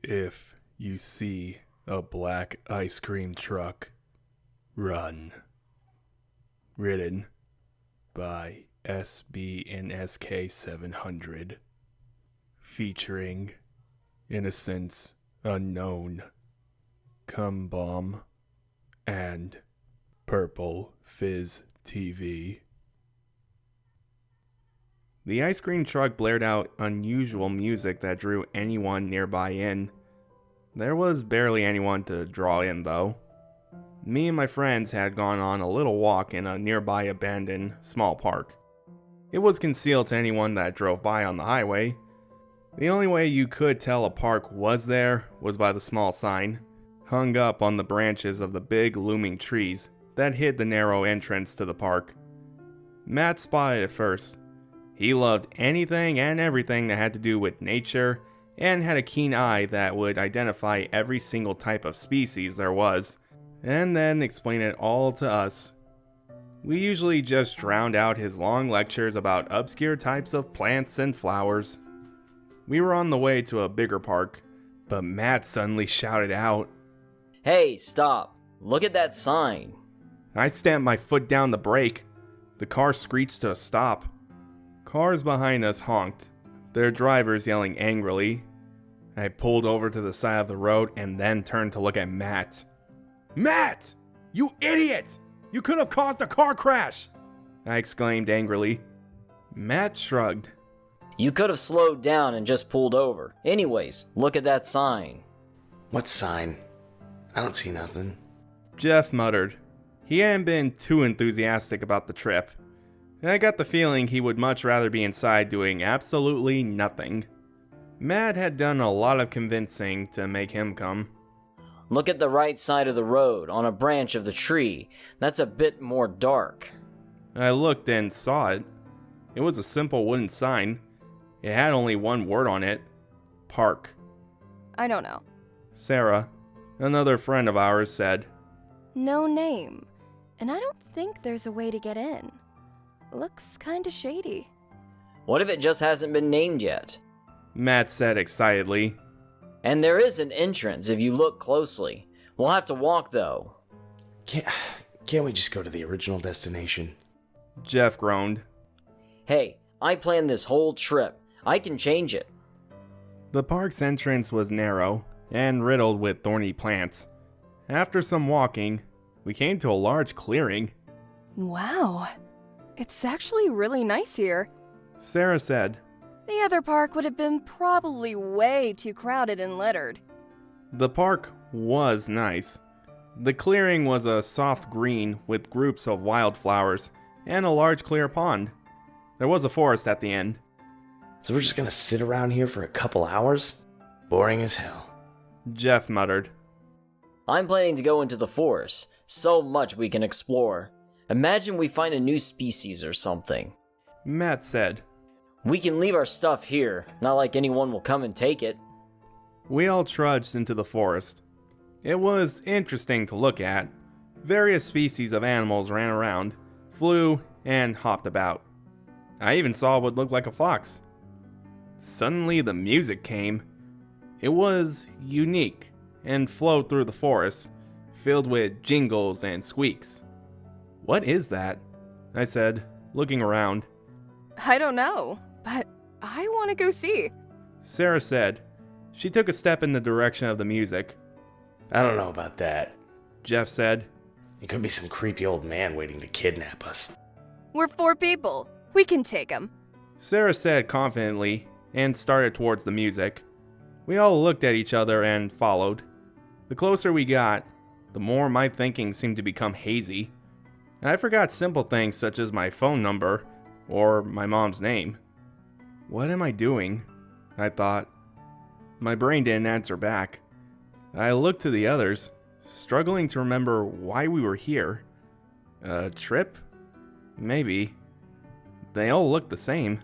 If you see a black ice cream truck, run. Written by SB and SK 700. Featuring Innocence Unknown, KumBomb, and Purple Fizz TV. The ice cream truck blared out unusual music that drew anyone nearby in. There was barely anyone to draw in, though. Me and my friends had gone on a little walk in a nearby abandoned small park. It was concealed to anyone that drove by on the highway. The only way you could tell a park was there was by the small sign, hung up on the branches of the big looming trees that hid the narrow entrance to the park. Matt spotted it first. He loved anything and everything that had to do with nature and had a keen eye that would identify every single type of species there was, and then explain it all to us. We usually just drowned out his long lectures about obscure types of plants and flowers. We were on the way to a bigger park, but Matt suddenly shouted out, "Hey, stop! Look at that sign!" I stamped my foot down the brake. The car screeched to a stop. Cars behind us honked, their drivers yelling angrily. I pulled over to the side of the road and then turned to look at Matt. "Matt! You idiot! You could have caused a car crash!" I exclaimed angrily. Matt shrugged. You could have slowed down and just pulled over. Anyways, look at that sign. What sign? I don't see nothing. Jeff muttered. He hadn't been too enthusiastic about the trip. I got the feeling he would much rather be inside doing absolutely nothing. Matt had done a lot of convincing to make him come. Look at the right side of the road, on a branch of the tree. That's a bit more dark. I looked and saw it. It was a simple wooden sign. It had only one word on it. Park. I don't know. Sarah, another friend of ours, said. No name. And I don't think there's a way to get in. Looks kinda shady. What if it just hasn't been named yet? Matt said excitedly. And there is an entrance if you look closely. We'll have to walk though. Can't we just go to the original destination? Jeff groaned. Hey, I planned this whole trip. I can change it. The park's entrance was narrow and riddled with thorny plants. After some walking, we came to a large clearing. Wow. It's actually really nice here. Sarah said. The other park would have been probably way too crowded and littered. The park was nice. The clearing was a soft green with groups of wildflowers and a large clear pond. There was a forest at the end. So we're just gonna sit around here for a couple hours? Boring as hell. Jeff muttered. I'm planning to go into the forest. So much we can explore. Imagine we find a new species or something. Matt said. We can leave our stuff here, not like anyone will come and take it. We all trudged into the forest. It was interesting to look at. Various species of animals ran around, flew, and hopped about. I even saw what looked like a fox. Suddenly the music came. It was unique and flowed through the forest, filled with jingles and squeaks. What is that? I said, looking around. I don't know, but I want to go see. Sarah said. She took a step in the direction of the music. I don't know about that. Jeff said. It could be some creepy old man waiting to kidnap us. We're 4 people. We can take him. Sarah said confidently and started towards the music. We all looked at each other and followed. The closer we got, the more my thinking seemed to become hazy. And I forgot simple things such as my phone number or my mom's name. What am I doing? I thought. My brain didn't answer back. I looked to the others, struggling to remember why we were here. A trip? Maybe. They all looked the same.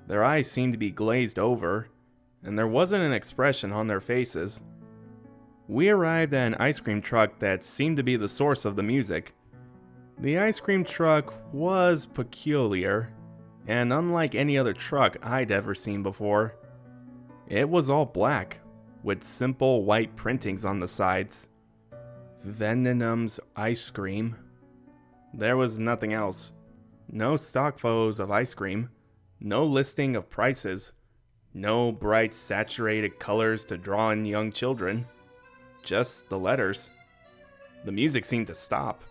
Their eyes seemed to be glazed over, and there wasn't an expression on their faces. We arrived at an ice cream truck that seemed to be the source of the music. The ice cream truck was peculiar, and unlike any other truck I'd ever seen before. It was all black, with simple white printings on the sides. Venom's ice cream. There was nothing else. No stock photos of ice cream. No listing of prices. No bright saturated colors to draw in young children. Just the letters. The music seemed to stop.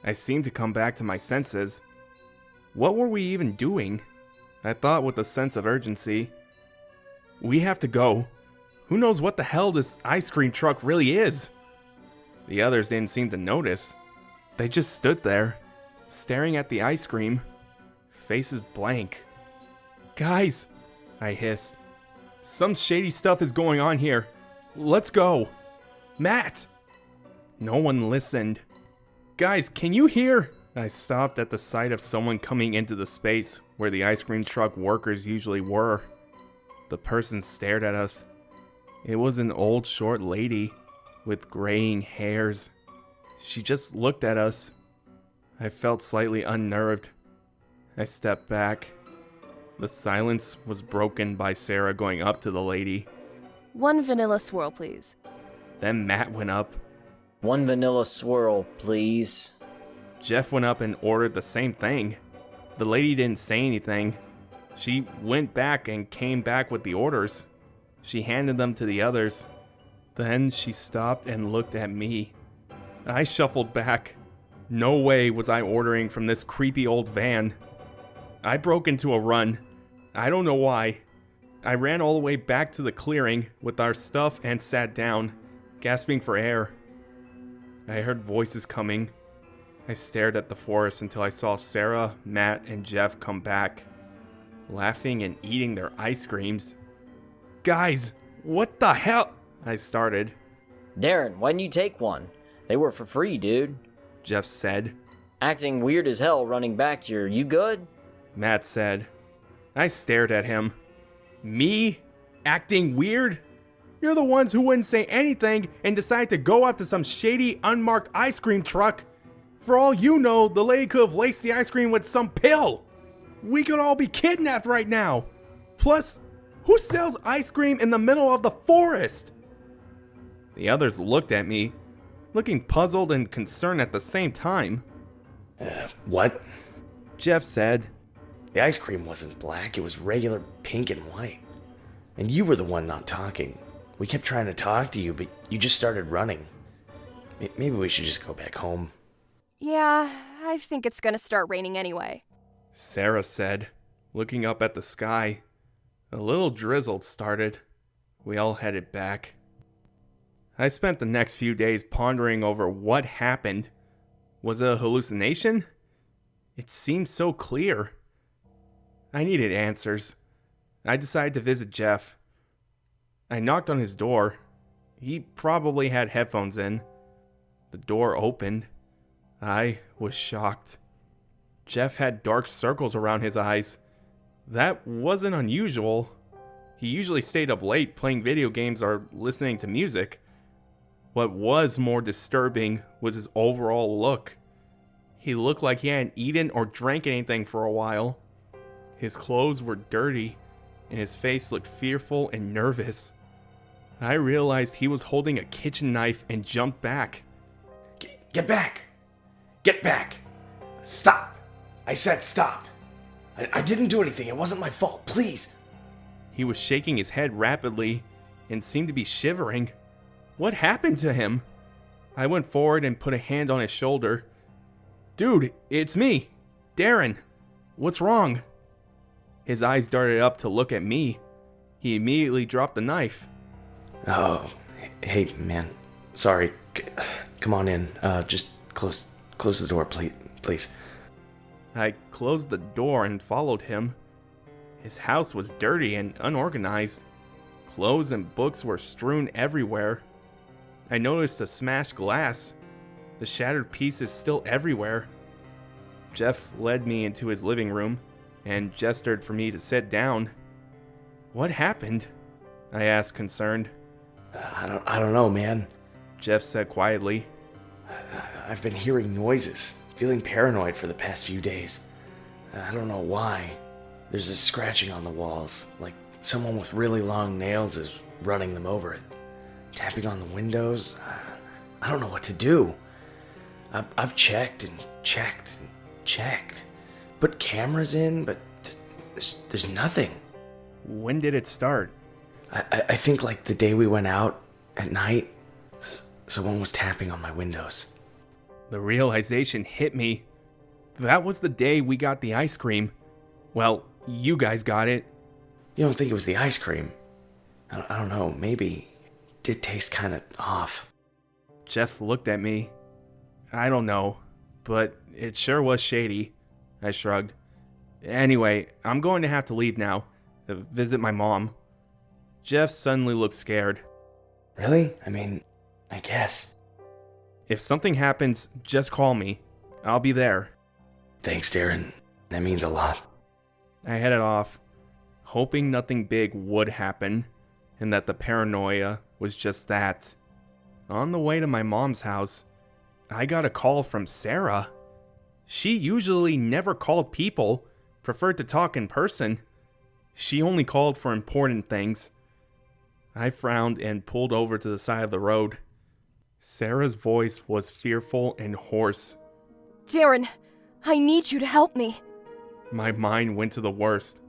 I seemed to come back to my senses. What were we even doing? I thought with a sense of urgency. We have to go. Who knows what the hell this ice cream truck really is? The others didn't seem to notice. They just stood there, staring at the ice cream, faces blank. Guys, I hissed. Some shady stuff is going on here. Let's go. Matt! No one listened. Guys, can you hear? I stopped at the sight of someone coming into the space where the ice cream truck workers usually were. The person stared at us. It was an old short lady with graying hairs. She just looked at us. I felt slightly unnerved. I stepped back. The silence was broken by Sarah going up to the lady. 1 vanilla swirl, please. Then Matt went up. 1 vanilla swirl, please. Jeff went up and ordered the same thing. The lady didn't say anything. She went back and came back with the orders. She handed them to the others. Then she stopped and looked at me. I shuffled back. No way was I ordering from this creepy old van. I broke into a run. I don't know why. I ran all the way back to the clearing with our stuff and sat down, gasping for air. I heard voices coming. I stared at the forest until I saw Sarah, Matt, and Jeff come back, laughing and eating their ice creams. Guys, what the hell? I started. Darren, why didn't you take one? They were for free, dude. Jeff said. Acting weird as hell running back here. You good? Matt said. I stared at him. Me? Acting weird? You're the ones who wouldn't say anything and decided to go after some shady, unmarked ice cream truck. For all you know, the lady could have laced the ice cream with some pill. We could all be kidnapped right now. Plus, who sells ice cream in the middle of the forest? The others looked at me, looking puzzled and concerned at the same time. What? Jeff said. The ice cream wasn't black, it was regular pink and white. And you were the one not talking. We kept trying to talk to you, but you just started running. Maybe we should just go back home. Yeah, I think it's gonna start raining anyway. Sarah said, looking up at the sky. A little drizzle started. We all headed back. I spent the next few days pondering over what happened. Was it a hallucination? It seemed so clear. I needed answers. I decided to visit Jeff. I knocked on his door. He probably had headphones in. The door opened. I was shocked. Jeff had dark circles around his eyes. That wasn't unusual. He usually stayed up late playing video games or listening to music. What was more disturbing was his overall look. He looked like he hadn't eaten or drank anything for a while. His clothes were dirty, and his face looked fearful and nervous. I realized he was holding a kitchen knife and jumped back. Get back! Get back! Stop! I said stop! I didn't do anything, it wasn't my fault, please! He was shaking his head rapidly and seemed to be shivering. What happened to him? I went forward and put a hand on his shoulder. Dude, it's me, Darren. What's wrong? His eyes darted up to look at me. He immediately dropped the knife. Oh, hey, man. Sorry. Come on in. Just close the door, please. I closed the door and followed him. His house was dirty and unorganized. Clothes and books were strewn everywhere. I noticed the smashed glass. The shattered pieces still everywhere. Jeff led me into his living room and gestured for me to sit down. What happened? I asked, concerned. I don't know, man. Jeff said quietly. I've been hearing noises, feeling paranoid for the past few days. I don't know why. There's this scratching on the walls, like someone with really long nails is running them over it. Tapping on the windows. I don't know what to do. I've checked and checked and checked. Put cameras in, but there's nothing. When did it start? I think like the day we went out at night, someone was tapping on my windows. The realization hit me. That was the day we got the ice cream. Well, you guys got it. You don't think it was the ice cream? I don't know, maybe it did taste kind of off. Jeff looked at me. I don't know, but it sure was shady. I shrugged. Anyway, I'm going to have to leave now. Visit my mom. Jeff suddenly looked scared. Really? I mean, I guess. If something happens, just call me. I'll be there. Thanks, Darren. That means a lot. I headed off, hoping nothing big would happen, and that the paranoia was just that. On the way to my mom's house, I got a call from Sarah. She usually never called people, preferred to talk in person. She only called for important things. I frowned and pulled over to the side of the road. Sarah's voice was fearful and hoarse. Darren, I need you to help me. My mind went to the worst.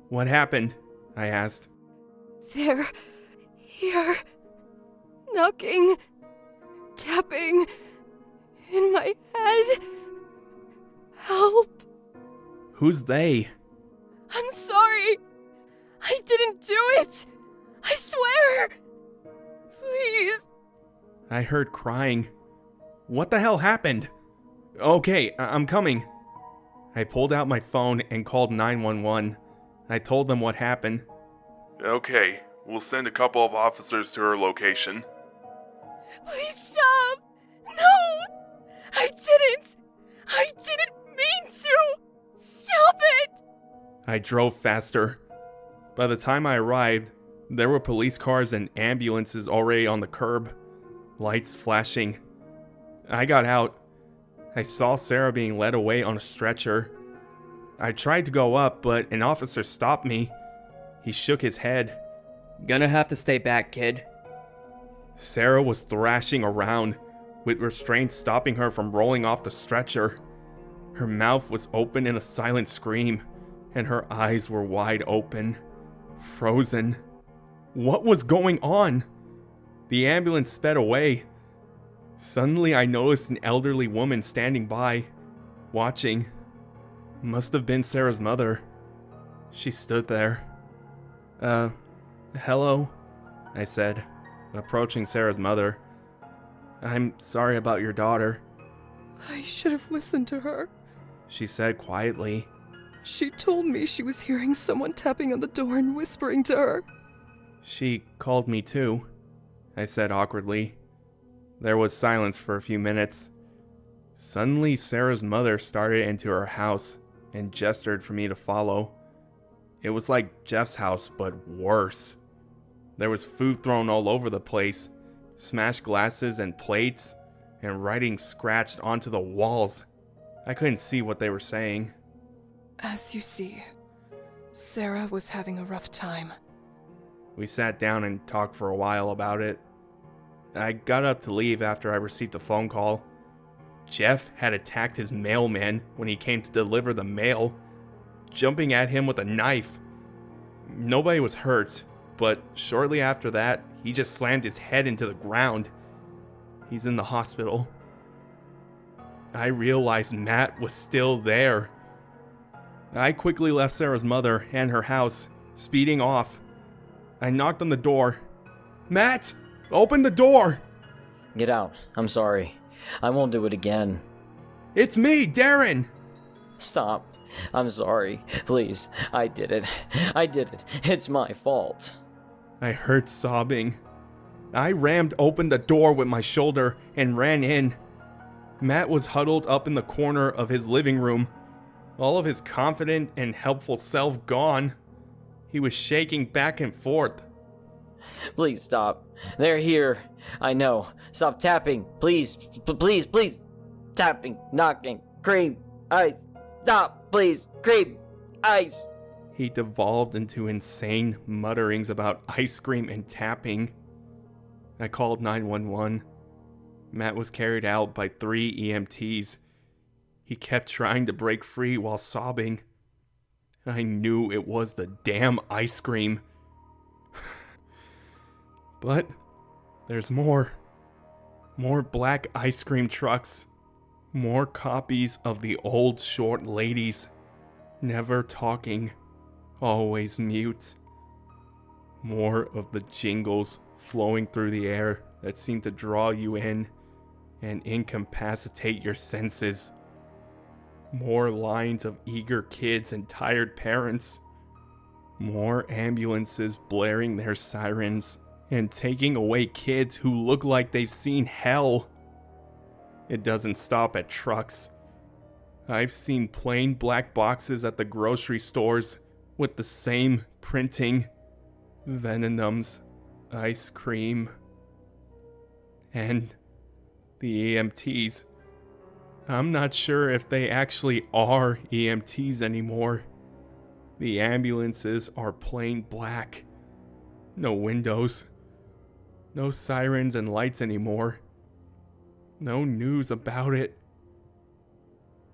What happened? I asked. They're here, knocking, tapping in my head. Help. Who's they? I'm sorry. I didn't do it. I swear. Please. I heard crying. What the hell happened? Okay, I'm coming. I pulled out my phone and called 911. I told them what happened. Okay, we'll send a couple of officers to her location. Please stop. No. I didn't mean to. Stop it. I drove faster. By the time I arrived, there were police cars and ambulances already on the curb, lights flashing. I got out. I saw Sarah being led away on a stretcher. I tried to go up, but an officer stopped me. He shook his head. Gonna have to stay back, kid. Sarah was thrashing around, with restraints stopping her from rolling off the stretcher. Her mouth was open in a silent scream, and her eyes were wide open, frozen. What was going on? The ambulance sped away. Suddenly I noticed an elderly woman standing by, watching. Must have been Sarah's mother. She stood there. Hello? I said, approaching Sarah's mother. I'm sorry about your daughter, I should have listened to her. she said quietly. She told me she was hearing someone tapping on the door and whispering to her. She called me too, I said awkwardly. There was silence for a few minutes. Suddenly, Sarah's mother started into her house and gestured for me to follow. It was like Jeff's house, but worse. There was food thrown all over the place, smashed glasses and plates, and writing scratched onto the walls. I couldn't see what they were saying. As you see, Sarah was having a rough time. We sat down and talked for a while about it. I got up to leave after I received a phone call. Jeff had attacked his mailman when he came to deliver the mail, jumping at him with a knife. Nobody was hurt, but shortly after that, he just slammed his head into the ground. He's in the hospital. I realized Matt was still there. I quickly left Sarah's mother and her house, speeding off. I knocked on the door. Matt! Open the door! Get out. I'm sorry. I won't do it again. It's me, Darren! Stop. I'm sorry. Please. I did it. I did it. It's my fault. I heard sobbing. I rammed open the door with my shoulder and ran in. Matt was huddled up in the corner of his living room, all of his confident and helpful self gone. He was shaking back and forth. Please stop. They're here. I know. Stop tapping. Please. Please. Please. Tapping. Knocking. Cream. Ice. Stop. Please. Cream. Ice. he devolved into insane mutterings about ice cream and tapping. I called 911. Matt was carried out by 3 EMTs. He kept trying to break free while sobbing. I knew it was the damn ice cream. But there's more. More black ice cream trucks. More copies of the old short ladies. Never talking. Always mute. More of the jingles flowing through the air that seem to draw you in and incapacitate your senses. More lines of eager kids and tired parents. More ambulances blaring their sirens and taking away kids who look like they've seen hell. It doesn't stop at trucks. I've seen plain black boxes at the grocery stores with the same printing. Venom's ice cream. And the EMTs. I'm not sure if they actually are EMTs anymore. The ambulances are plain black. No windows. No sirens and lights anymore. No news about it.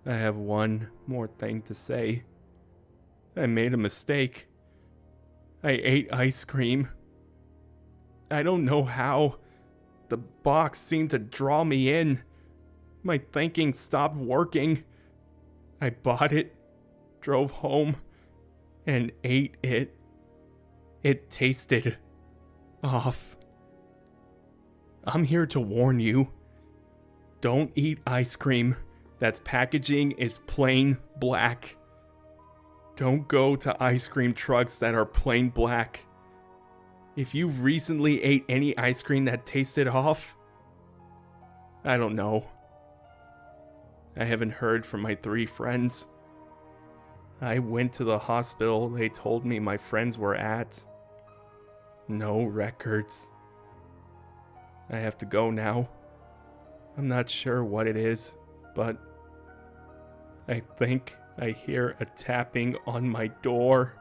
I have one more thing to say. I made a mistake. I ate ice cream. I don't know how. The box seemed to draw me in. My thinking stopped working. I bought it, drove home, and ate it. It tasted off. I'm here to warn you. Don't eat ice cream that's packaging is plain black. Don't go to ice cream trucks that are plain black. If you recently ate any ice cream that tasted off, I don't know. I haven't heard from my 3 friends. I went to the hospital they told me my friends were at. No records. I have to go now. I'm not sure what it is, but I think I hear a tapping on my door.